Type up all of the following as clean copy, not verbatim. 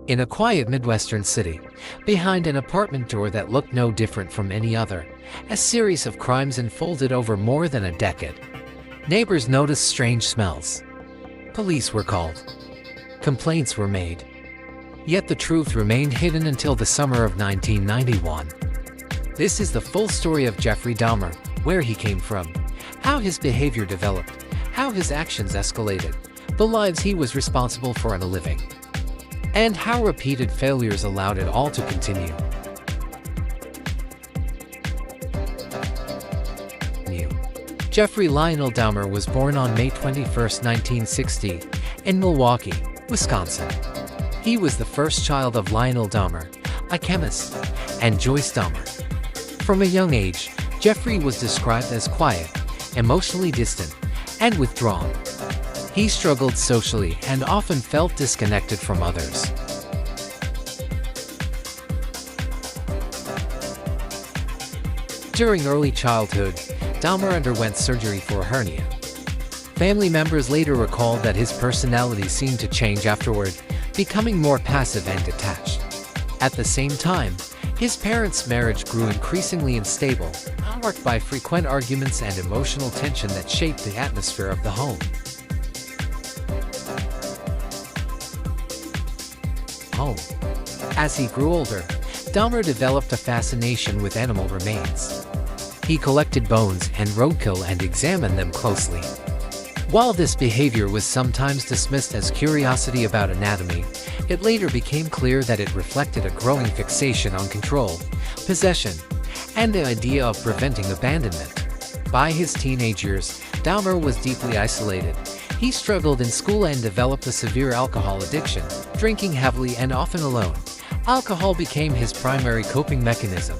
In a quiet Midwestern city, behind an apartment door that looked no different from any other, a series of crimes unfolded over more than a decade. Neighbors noticed strange smells. Police were called. Complaints were made. Yet the truth remained hidden until the summer of 1991. This is the full story of Jeffrey Dahmer, where he came from, how his behavior developed, how his actions escalated, the lives he was responsible for and a living, and how repeated failures allowed it all to continue. Jeffrey Lionel Dahmer was born on May 21, 1960, in Milwaukee, Wisconsin. He was the first child of Lionel Dahmer, a chemist, and Joyce Dahmer. From a young age, Jeffrey was described as quiet, emotionally distant, and withdrawn. He struggled socially and often felt disconnected from others. During early childhood, Dahmer underwent surgery for a hernia. Family members later recalled that his personality seemed to change afterward, becoming more passive and detached. At the same time, his parents' marriage grew increasingly unstable, marked by frequent arguments and emotional tension that shaped the atmosphere of the home. As he grew older, Dahmer developed a fascination with animal remains. He collected bones and roadkill and examined them closely. While this behavior was sometimes dismissed as curiosity about anatomy, it later became clear that it reflected a growing fixation on control, possession, and the idea of preventing abandonment. By his teenage years, Dahmer was deeply isolated. He struggled in school and developed a severe alcohol addiction, drinking heavily and often alone. Alcohol became his primary coping mechanism,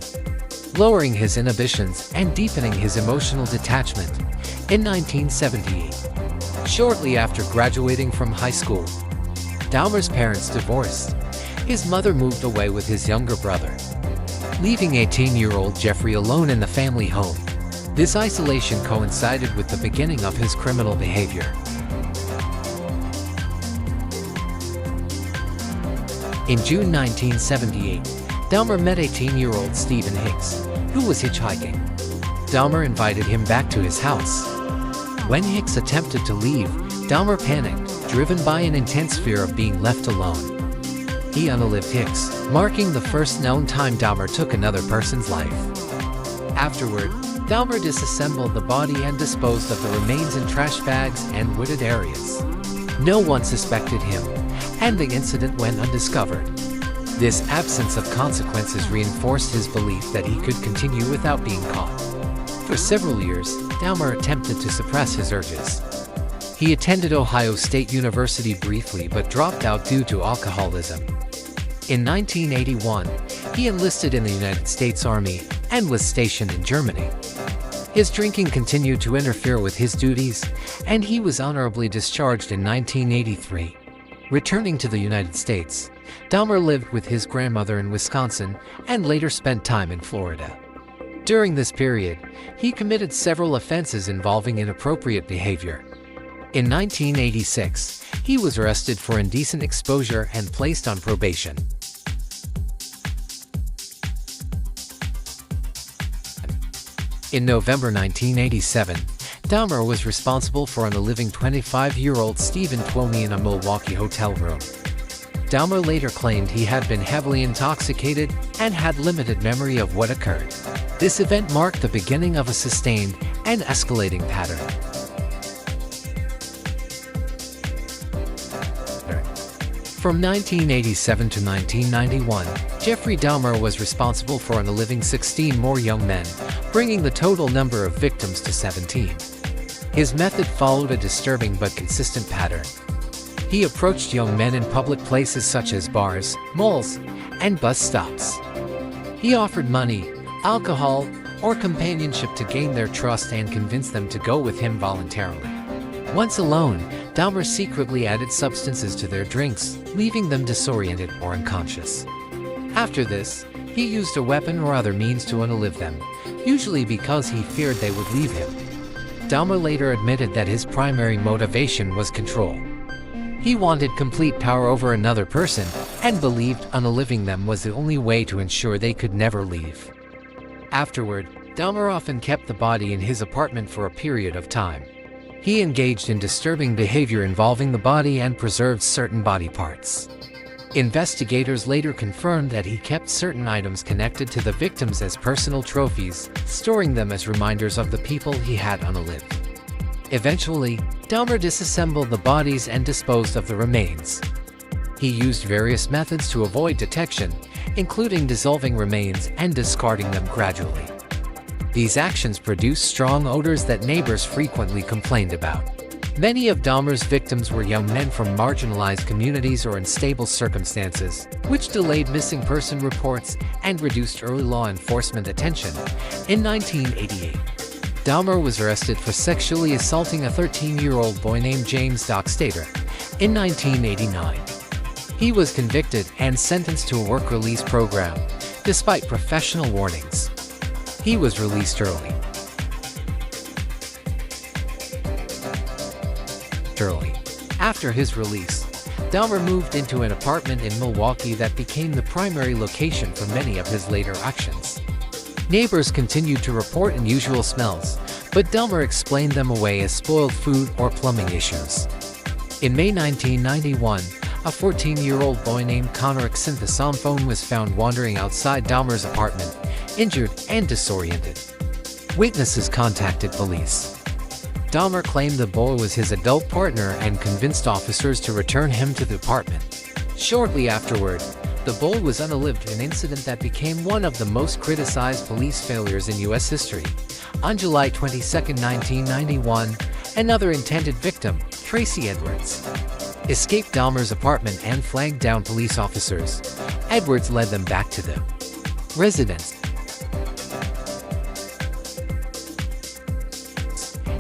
lowering his inhibitions and deepening his emotional detachment. In 1978, shortly after graduating from high school, Dahmer's parents divorced. His mother moved away with his younger brother, leaving 18-year-old Jeffrey alone in the family home. This isolation coincided with the beginning of his criminal behavior. In June 1978, Dahmer met 18-year-old Stephen Hicks, who was hitchhiking. Dahmer invited him back to his house. When Hicks attempted to leave, Dahmer panicked, driven by an intense fear of being left alone. He unalived Hicks, marking the first known time Dahmer took another person's life. Afterward, Dahmer disassembled the body and disposed of the remains in trash bags and wooded areas. No one suspected him, and the incident went undiscovered. This absence of consequences reinforced his belief that he could continue without being caught. For several years, Dahmer attempted to suppress his urges. He attended Ohio State University briefly but dropped out due to alcoholism. In 1981, he enlisted in the United States Army and was stationed in Germany. His drinking continued to interfere with his duties, and he was honorably discharged in 1983. Returning to the United States, Dahmer lived with his grandmother in Wisconsin and later spent time in Florida. During this period, he committed several offenses involving inappropriate behavior. In 1986, he was arrested for indecent exposure and placed on probation. In November 1987, Dahmer was responsible for unaliving 25-year-old Stephen Twomey in a Milwaukee hotel room. Dahmer later claimed he had been heavily intoxicated and had limited memory of what occurred. This event marked the beginning of a sustained and escalating pattern. From 1987 to 1991, Jeffrey Dahmer was responsible for unaliving 16 more young men, bringing the total number of victims to 17. His method followed a disturbing but consistent pattern. He approached young men in public places such as bars, malls, and bus stops. He offered money, alcohol, or companionship to gain their trust and convince them to go with him voluntarily. Once alone, Dahmer secretly added substances to their drinks, leaving them disoriented or unconscious. After this, he used a weapon or other means to unalive them, usually because he feared they would leave him. Dahmer later admitted that his primary motivation was control. He wanted complete power over another person, and believed unaliving them was the only way to ensure they could never leave. Afterward, Dahmer often kept the body in his apartment for a period of time. He engaged in disturbing behavior involving the body and preserved certain body parts. Investigators later confirmed that he kept certain items connected to the victims as personal trophies, storing them as reminders of the people he had unalived. Eventually, Dahmer disassembled the bodies and disposed of the remains. He used various methods to avoid detection, including dissolving remains and discarding them gradually. These actions produced strong odors that neighbors frequently complained about. Many of Dahmer's victims were young men from marginalized communities or unstable circumstances, which delayed missing person reports and reduced early law enforcement attention. In 1988, Dahmer was arrested for sexually assaulting a 13-year-old boy named James Dockstader. In 1989, he was convicted and sentenced to a work release program, despite professional warnings. He was released early. After his release, Dahmer moved into an apartment in Milwaukee that became the primary location for many of his later actions. Neighbors continued to report unusual smells, but Dahmer explained them away as spoiled food or plumbing issues. In May 1991, a 14-year-old boy named Connor Xanthosomphone was found wandering outside Dahmer's apartment, injured and disoriented. Witnesses contacted police. Dahmer claimed the boy was his adult partner and convinced officers to return him to the apartment. Shortly afterward, the boy was unalived, an incident that became one of the most criticized police failures in U.S. history. On July 22, 1991, another intended victim, Tracy Edwards, escaped Dahmer's apartment and flagged down police officers. Edwards led them back to the residence.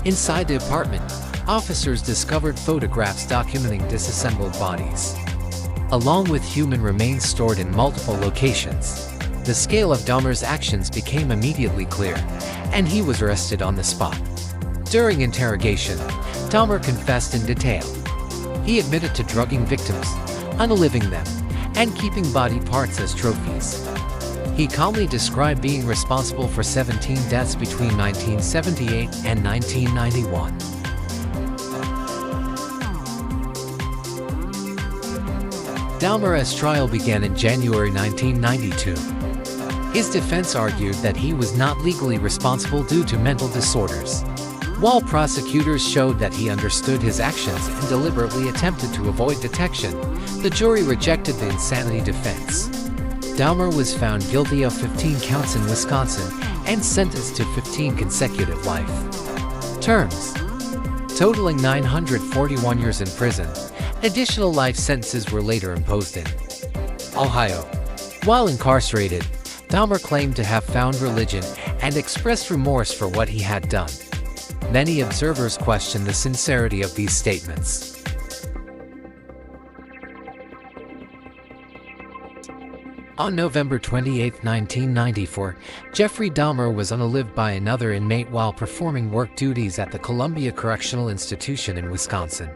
Inside the apartment, officers discovered photographs documenting disassembled bodies, along with human remains stored in multiple locations. The scale of Dahmer's actions became immediately clear, and he was arrested on the spot. During interrogation, Dahmer confessed in detail. He admitted to drugging victims, unaliving them, and keeping body parts as trophies. He calmly described being responsible for 17 deaths between 1978 and 1991. Dahmer's trial began in January 1992. His defense argued that he was not legally responsible due to mental disorders, while prosecutors showed that he understood his actions and deliberately attempted to avoid detection. The jury rejected the insanity defense. Dahmer was found guilty of 15 counts in Wisconsin and sentenced to 15 consecutive life terms, totaling 941 years in prison. Additional life sentences were later imposed in Ohio. While incarcerated, Dahmer claimed to have found religion and expressed remorse for what he had done. Many observers questioned the sincerity of these statements. On November 28, 1994, Jeffrey Dahmer was unalived by another inmate while performing work duties at the Columbia Correctional Institution in Wisconsin.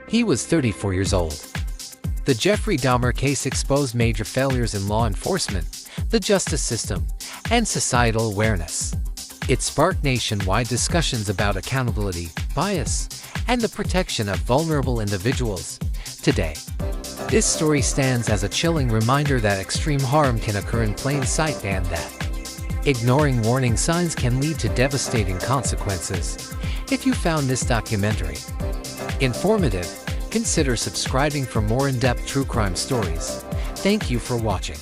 He was 34 years old. The Jeffrey Dahmer case exposed major failures in law enforcement, the justice system, and societal awareness. It sparked nationwide discussions about accountability, bias, and the protection of vulnerable individuals. Today, this story stands as a chilling reminder that extreme harm can occur in plain sight and that ignoring warning signs can lead to devastating consequences. If you found this documentary informative, consider subscribing for more in-depth true crime stories. Thank you for watching.